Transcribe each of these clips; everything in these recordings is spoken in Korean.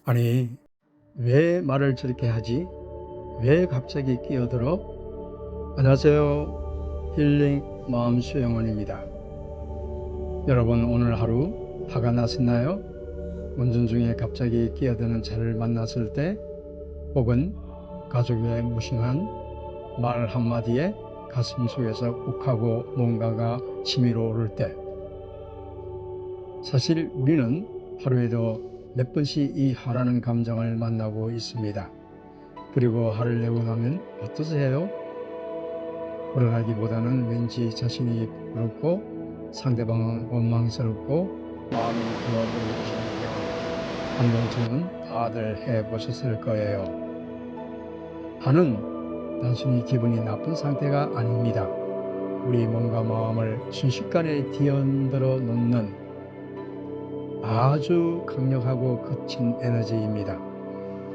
아니, 왜 말을 저렇게 하지? 왜 갑자기 끼어들어? 안녕하세요. 힐링 마음 수영원입니다. 여러분, 오늘 하루 화가 나셨나요? 운전 중에 갑자기 끼어드는 차를 만났을 때, 혹은 가족의 무심한 말 한마디에 가슴 속에서 욱하고 뭔가가 치밀어 오를 때, 사실 우리는 하루에도 몇 번씩 이 화라는 감정을 만나고 있습니다. 그리고 화를 내고 나면 어떠세요? 불안하기보다는 왠지 자신이 부끄럽고 상대방은 원망스럽고 마음이 부어버릴 것이니까 한 번쯤은 다들 해보셨을 거예요. 화는 단순히 기분이 나쁜 상태가 아닙니다. 우리 몸과 마음을 순식간에 뒤흔들어 놓는 아주 강력하고 거친 에너지입니다.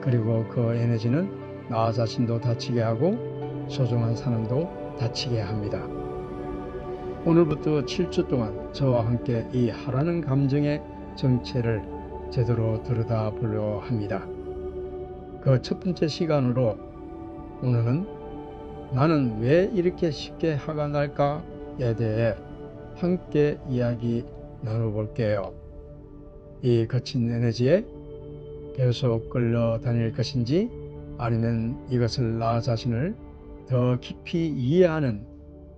그리고 그 에너지는 나 자신도 다치게 하고 소중한 사람도 다치게 합니다. 오늘부터 7주 동안 저와 함께 이 화라는 감정의 정체를 제대로 들여다보려 합니다. 그 첫 번째 시간으로 오늘은 나는 왜 이렇게 쉽게 화가 날까에 대해 함께 이야기 나눠볼게요. 이 거친 에너지에 계속 끌려다닐 것인지 아니면 이것을 나 자신을 더 깊이 이해하는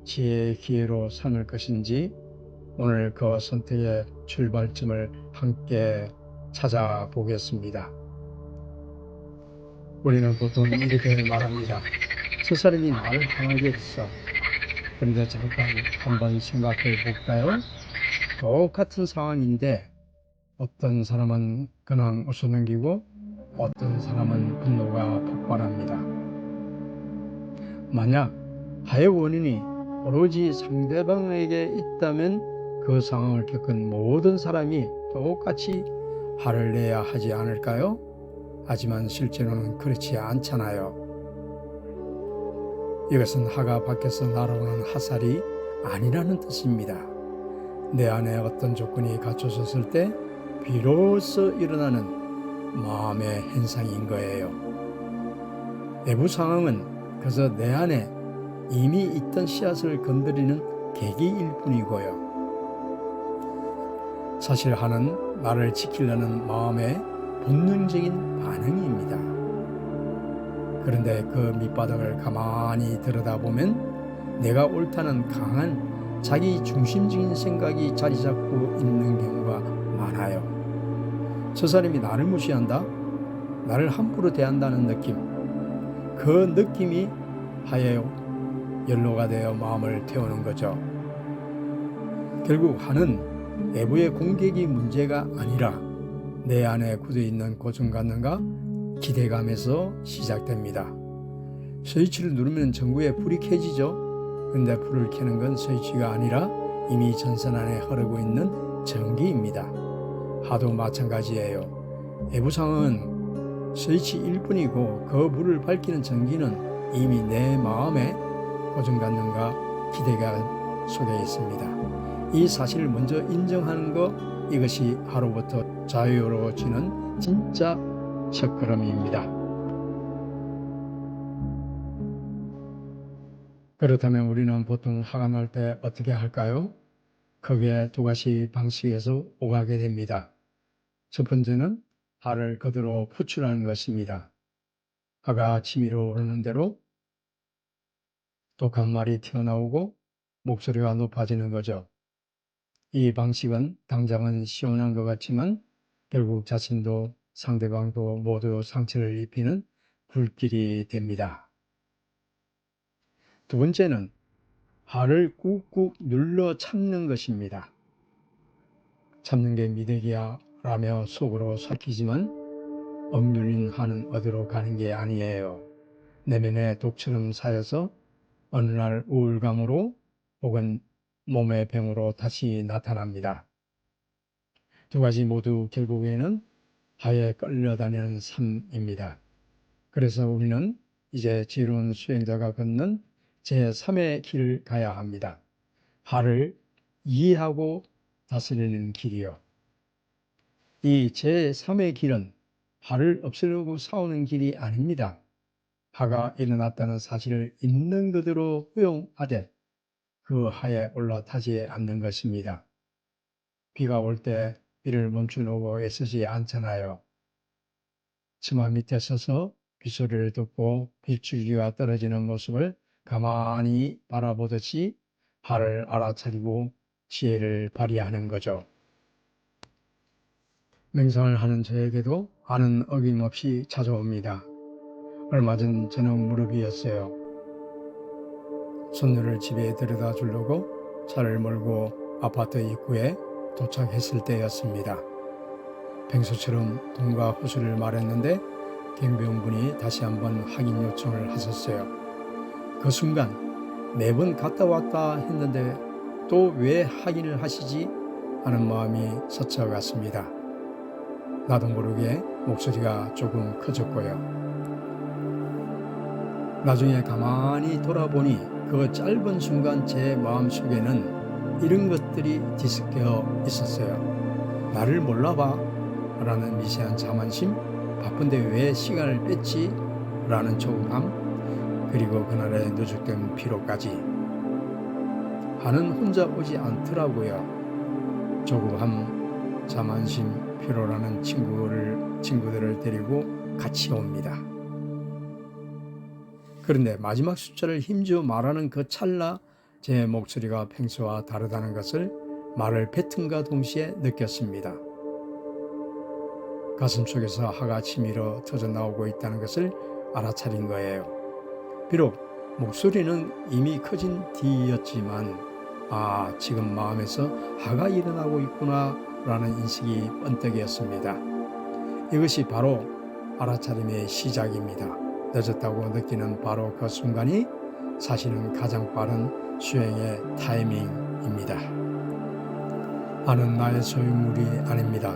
지혜의 기회로 삼을 것인지 오늘 그 선택의 출발점을 함께 찾아보겠습니다. 우리는 보통 이렇게 말합니다. 저 사람이 나를 화나게 했어. 그런데 잠깐 한번 생각해 볼까요? 똑같은 상황인데 어떤 사람은 그냥 웃어넘기고 어떤 사람은 분노가 폭발합니다. 만약 화의 원인이 오로지 상대방에게 있다면 그 상황을 겪은 모든 사람이 똑같이 화를 내야 하지 않을까요? 하지만 실제로는 그렇지 않잖아요. 이것은 화가 밖에서 날아오는 화살이 아니라는 뜻입니다. 내 안에 어떤 조건이 갖춰졌을 때 비로소 일어나는 마음의 현상인 거예요. 외부 상황은 그저 내 안에 이미 있던 씨앗을 건드리는 계기일 뿐이고요. 사실 화는 나를 지키려는 마음의 본능적인 반응입니다. 그런데 그 밑바닥을 가만히 들여다보면 내가 옳다는 강한 자기 중심적인 생각이 자리 잡고 있는 경우가 많아요. 저 사람이 나를 무시한다? 나를 함부로 대한다는 느낌. 그 느낌이 화의 연료가 되어 마음을 태우는 거죠. 결국 화는 외부의 공격이 문제가 아니라 내 안에 굳어있는 고정관념과 기대감에서 시작됩니다. 스위치를 누르면 전구에 불이 켜지죠. 근데 불을 켜는 건 스위치가 아니라 이미 전선 안에 흐르고 있는 전기입니다. 화도 마찬가지예요. 외부 상황은 스위치일 뿐이고 그 불을 밝히는 전기는 이미 내 마음의 고정관념과 기대감 속에 있습니다. 이 사실을 먼저 인정하는 것, 이것이 하루부터 자유로워지는 진짜 첫걸음입니다. 그렇다면 우리는 보통 화가 날 때 어떻게 할까요? 크게 두 가지 방식에서 오가게 됩니다. 첫 번째는 화를 그대로 표출하는 것입니다. 화가 치밀어 오르는 대로 독한 말이 튀어나오고 목소리가 높아지는 거죠. 이 방식은 당장은 시원한 것 같지만 결국 자신도 상대방도 모두 상처를 입히는 불길이 됩니다. 두 번째는 화를 꾹꾹 눌러 참는 것입니다. 참는 게 미덕이야 라며 속으로 삭히지만 억눌린 화는 어디로 가는 게 아니에요. 내면에 독처럼 쌓여서 어느 날 우울감으로 혹은 몸의 병으로 다시 나타납니다. 두 가지 모두 결국에는 화에 끌려다니는 삶입니다. 그래서 우리는 이제 지혜로운 수행자가 걷는 제3의 길을 가야 합니다. 화를 이해하고 다스리는 길이요. 이 제3의 길은 하를 없애려고 싸우는 길이 아닙니다. 하가 일어났다는 사실을 있는 그대로 허용하되 그 하에 올라타지 않는 것입니다. 비가 올 때 비를 멈추려고 애쓰지 않잖아요. 치마 밑에 서서 빗소리를 듣고 빗줄기가 떨어지는 모습을 가만히 바라보듯이 하를 알아차리고 지혜를 발휘하는 거죠. 맹상을 하는 저에게도 하는 어김없이 찾아옵니다. 얼마 전 저녁 무렵이었어요. 손녀를 집에 데려다 주려고 차를 몰고 아파트 입구에 도착했을 때였습니다. 평소처럼 돈과 호수를 말했는데 경비원분이 다시 한번 확인 요청을 하셨어요. 그 순간 매번 갔다 왔다 했는데 또 왜 확인을 하시지? 하는 마음이 스쳐갔습니다. 나도 모르게 목소리가 조금 커졌고요. 나중에 가만히 돌아보니 그 짧은 순간 제 마음속에는 이런 것들이 뒤섞여 있었어요. 나를 몰라봐? 라는 미세한 자만심, 바쁜데 왜 시간을 뺐지? 라는 조급함, 그리고 그날의 누적된 피로까지. 하는 혼자 오지 않더라고요. 조급함, 자만심, 피로라는 친구들을 데리고 같이 옵니다. 그런데 마지막 숫자를 힘주어 말하는 그 찰나 제 목소리가 평소와 다르다는 것을 말을 뱉음과 동시에 느꼈습니다. 가슴속에서 하가 치밀어 터져 나오고 있다는 것을 알아차린 거예요. 비록 목소리는 이미 커진 뒤였지만 지금 마음에서 하가 일어나고 있구나 라는 인식이 번뜩이었습니다. 이것이 바로 알아차림의 시작입니다. 늦었다고 느끼는 바로 그 순간이 사실은 가장 빠른 수행의 타이밍입니다. 하는 나의 소유물이 아닙니다.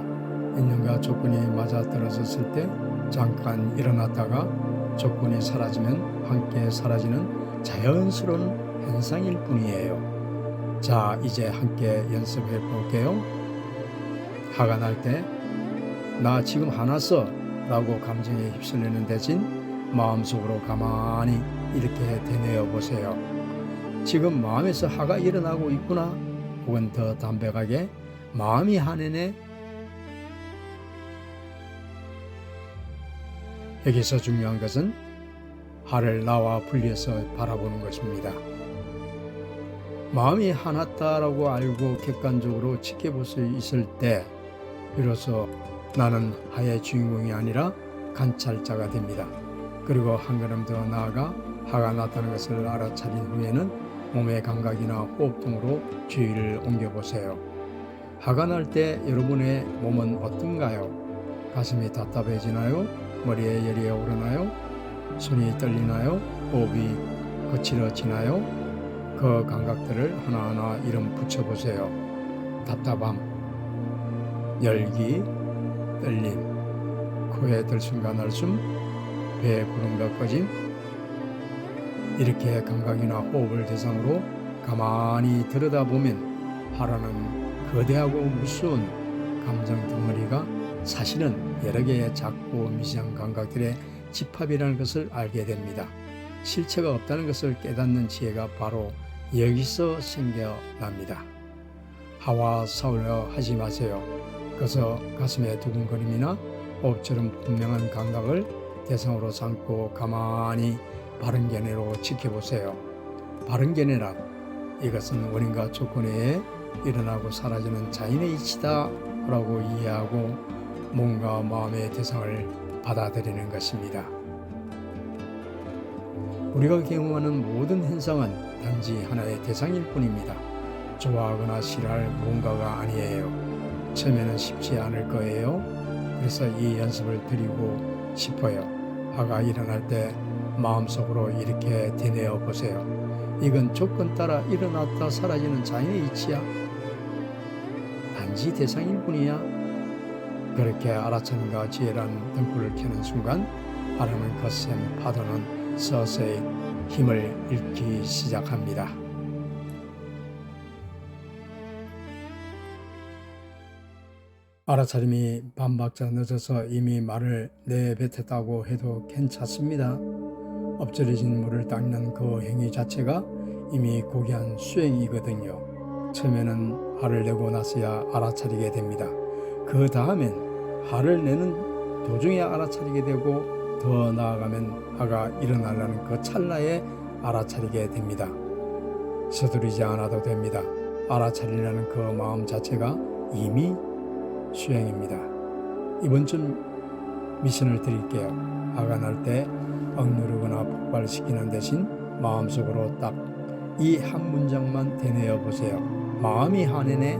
인연과 조건이 맞아떨어졌을 때 잠깐 일어났다가 조건이 사라지면 함께 사라지는 자연스러운 현상일 뿐이에요. 자, 이제 함께 연습해 볼게요. 화가 날 때 나 지금 화났어 라고 감정에 휩쓸리는 대신 마음속으로 가만히 이렇게 되뇌어 보세요. 지금 마음에서 화가 일어나고 있구나, 혹은 더 담백하게 마음이 화내네. 여기서 중요한 것은 화를 나와 분리해서 바라보는 것입니다. 마음이 화났다라고 알고 객관적으로 지켜볼 수 있을 때 비로소 나는 화의 주인공이 아니라 관찰자가 됩니다. 그리고 한 걸음 더 나아가 화가 났다는 것을 알아차린 후에는 몸의 감각이나 호흡 등으로 주의를 옮겨보세요. 화가 날 때 여러분의 몸은 어떤가요? 가슴이 답답해지나요? 머리에 열이 오르나요? 손이 떨리나요? 호흡이 거칠어지나요? 그 감각들을 하나하나 이름 붙여보세요. 답답함, 열기, 떨림, 코에 들숨과 날숨, 배에 구름과 꺼짐. 이렇게 감각이나 호흡을 대상으로 가만히 들여다보면 화라는 거대하고 무서운 감정 덩어리가 사실은 여러 개의 작고 미세한 감각들의 집합이라는 것을 알게 됩니다. 실체가 없다는 것을 깨닫는 지혜가 바로 여기서 생겨납니다. 화와 싸우려 하지 마세요. 그래서 가슴의 두근거림이나 호흡처럼 분명한 감각을 대상으로 삼고 가만히 바른 견해로 지켜보세요. 바른 견해란 이것은 원인과 조건에 의해 일어나고 사라지는 자연의 이치다 라고 이해하고 몸과 마음의 대상을 받아들이는 것입니다. 우리가 경험하는 모든 현상은 단지 하나의 대상일 뿐입니다. 좋아하거나 싫어할 무언가가 아니에요. 처음에는 쉽지 않을 거예요. 그래서 이 연습을 드리고 싶어요. 화가 일어날 때 마음속으로 이렇게 되뇌어 보세요. 이건 조건 따라 일어났다 사라지는 자연의 이치야. 단지 대상일 뿐이야. 그렇게 알아차림과 지혜라는 등불을 켜는 순간 바람은 거센 파도는 서서히 힘을 잃기 시작합니다. 알아차림이 반박자 늦어서 이미 말을 내뱉었다고 해도 괜찮습니다. 엎질러진 물을 닦는 그 행위 자체가 이미 고귀한 수행이거든요. 처음에는 화를 내고 나서야 알아차리게 됩니다. 그 다음엔 화를 내는 도중에 알아차리게 되고 더 나아가면 화가 일어나려는 그 찰나에 알아차리게 됩니다. 서두르지 않아도 됩니다. 알아차리려는 그 마음 자체가 이미 수행입니다. 이번 주 미션을 드릴게요. 화가 날 때 억누르거나 폭발시키는 대신 마음속으로 딱 이 한 문장만 되뇌어 보세요. 마음이 화내네.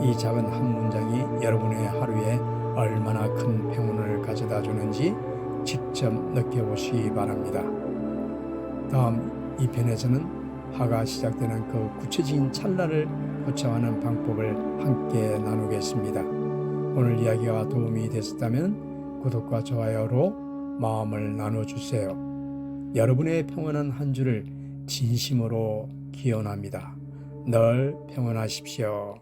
이 작은 한 문장이 여러분의 하루에 얼마나 큰 평온을 가져다 주는지 직접 느껴보시기 바랍니다. 다음 2편에서는 화가 시작되는 그 구체적인 찰나를 포착하는 방법을 함께 나누겠습니다. 오늘 이야기가 도움이 되셨다면 구독과 좋아요로 마음을 나눠주세요. 여러분의 평온한 한 주를 진심으로 기원합니다. 늘 평안하십시오.